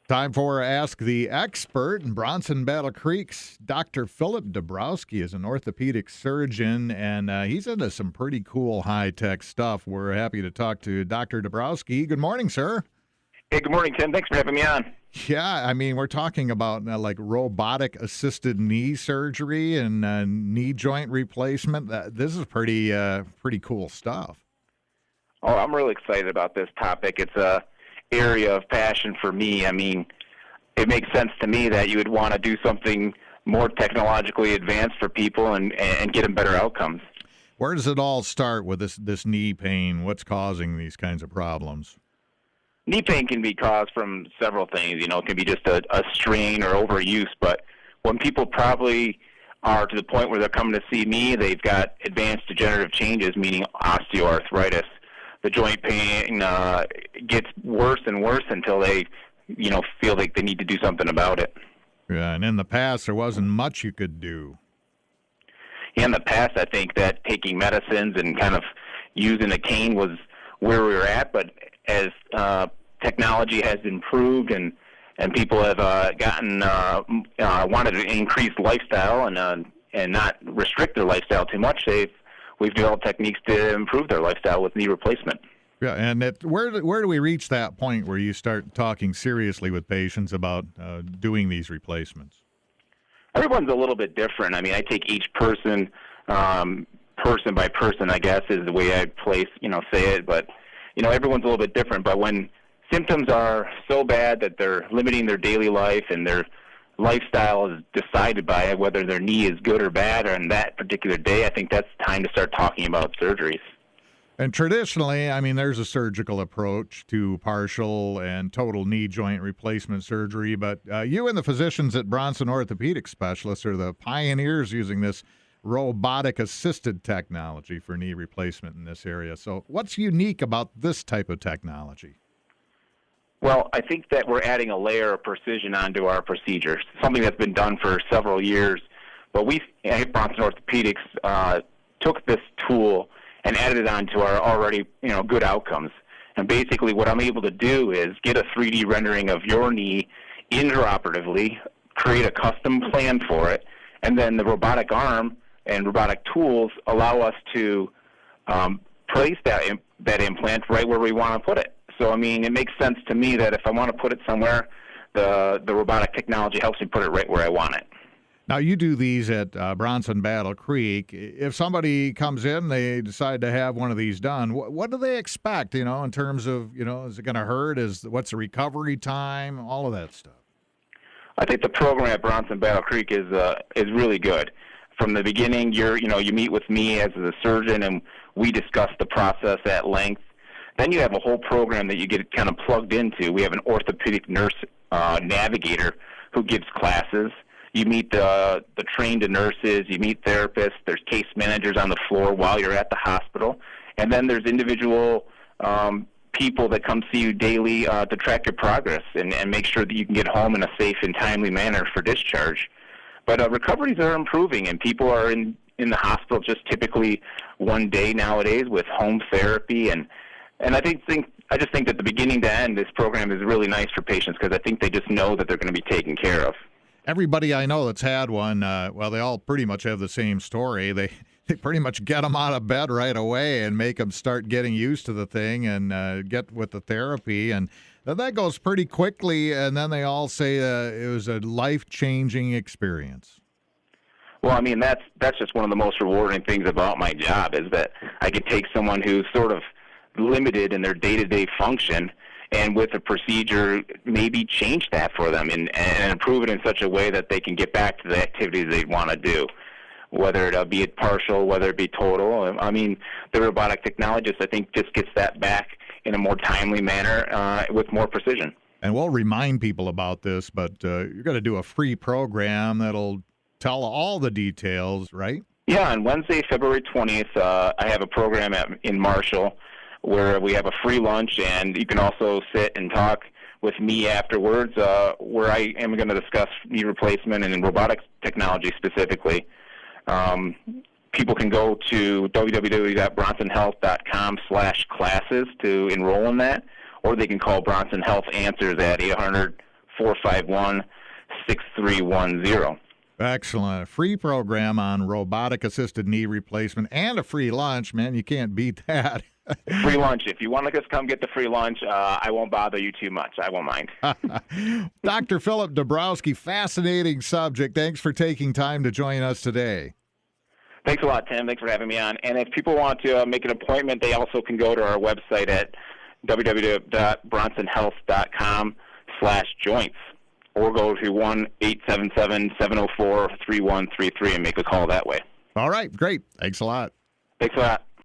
Time for Ask the Expert. In Bronson, Battle Creek's Dr. Phillip Dabrowski is an orthopedic surgeon, and he's into some pretty cool high-tech stuff. We're happy to talk to Dr. Dabrowski. Good morning, sir. Hey, good morning, Tim. Thanks for having me on. Yeah, I mean, we're talking about like robotic-assisted knee surgery and knee joint replacement. This is pretty cool stuff. Oh, I'm really excited about this topic. It's a area of passion for me. I mean, it makes sense to me that you would want to do something more technologically advanced for people and get them better outcomes. Where does it all start with this knee pain? What's causing these kinds of problems? Knee pain can be caused from several things. You know, it can be just a strain or overuse, but when people probably are to the point where they're coming to see me, they've got advanced degenerative changes, meaning osteoarthritis. The joint pain gets worse and worse until they, feel like they need to do something about it. Yeah, and in the past, there wasn't much you could do. In the past, I think that taking medicines and kind of using a cane was where we were at, but as technology has improved and people have wanted to increase lifestyle and not restrict their lifestyle too much, we've developed techniques to improve their lifestyle with knee replacement. Yeah, and where do we reach that point where you start talking seriously with patients about doing these replacements? Everyone's a little bit different. I mean, I take each person, person by person, I guess, is the way I say it. But, everyone's a little bit different. But when symptoms are so bad that they're limiting their daily life and their lifestyle is decided by whether their knee is good or bad on that particular day, I think that's time to start talking about surgeries. And traditionally, I mean, there's a surgical approach to partial and total knee joint replacement surgery, but you and the physicians at Bronson Orthopedic Specialists are the pioneers using this robotic-assisted technology for knee replacement in this area. So what's unique about this type of technology? Well, I think that we're adding a layer of precision onto our procedures, something that's been done for several years. But we at Bronson Orthopedics took this tool and added it onto our already good outcomes. And basically what I'm able to do is get a 3D rendering of your knee intraoperatively, create a custom plan for it, and then the robotic arm and robotic tools allow us to place that implant right where we want to put it. So, I mean, it makes sense to me that if I want to put it somewhere, the robotic technology helps me put it right where I want it. Now, you do these at Bronson Battle Creek. If somebody comes in, they decide to have one of these done, what do they expect, in terms of, is it going to hurt? What's the recovery time? All of that stuff. I think the program at Bronson Battle Creek is really good. From the beginning, you meet with me as a surgeon, and we discuss the process at length. Then you have a whole program that you get kind of plugged into. We have an orthopedic nurse navigator who gives classes. You meet the trained nurses. You meet therapists. There's case managers on the floor while you're at the hospital. And then there's individual people that come see you daily to track your progress and make sure that you can get home in a safe and timely manner for discharge. But recoveries are improving, and people are in the hospital just typically one day nowadays with home therapy. And I just think that the beginning to end, this program is really nice for patients because I think they just know that they're going to be taken care of. Everybody I know that's had one, they all pretty much have the same story. They pretty much get them out of bed right away and make them start getting used to the thing and get with the therapy. And that goes pretty quickly, and then they all say it was a life-changing experience. Well, I mean, that's just one of the most rewarding things about my job is that I could take someone who's sort of limited in their day-to-day function and with a procedure maybe change that for them and improve it in such a way that they can get back to the activities they want to do, whether it be partial, whether it be total. I mean, the robotic technologist, I think, just gets that back in a more timely manner with more precision. And we'll remind people about this, but you're going to do a free program that'll tell all the details, right? Yeah, on Wednesday, February 20th, I have a program in Marshall where we have a free lunch, and you can also sit and talk with me afterwards, where I am going to discuss knee replacement and robotics technology specifically. People can go to www.bronsonhealth.com/classes to enroll in that, or they can call Bronson Health Answers at 877-704-3133. Excellent. A free program on robotic-assisted knee replacement and a free lunch. Man, you can't beat that. Free lunch. If you want to just come get the free lunch, I won't bother you too much. I won't mind. Dr. Phillip Dabrowski, fascinating subject. Thanks for taking time to join us today. Thanks a lot, Tim. Thanks for having me on. And if people want to make an appointment, they also can go to our website at www.bronsonhealth.com/joints or go to 1-877-704-3133 and make a call that way. All right, great. Thanks a lot. Thanks a lot.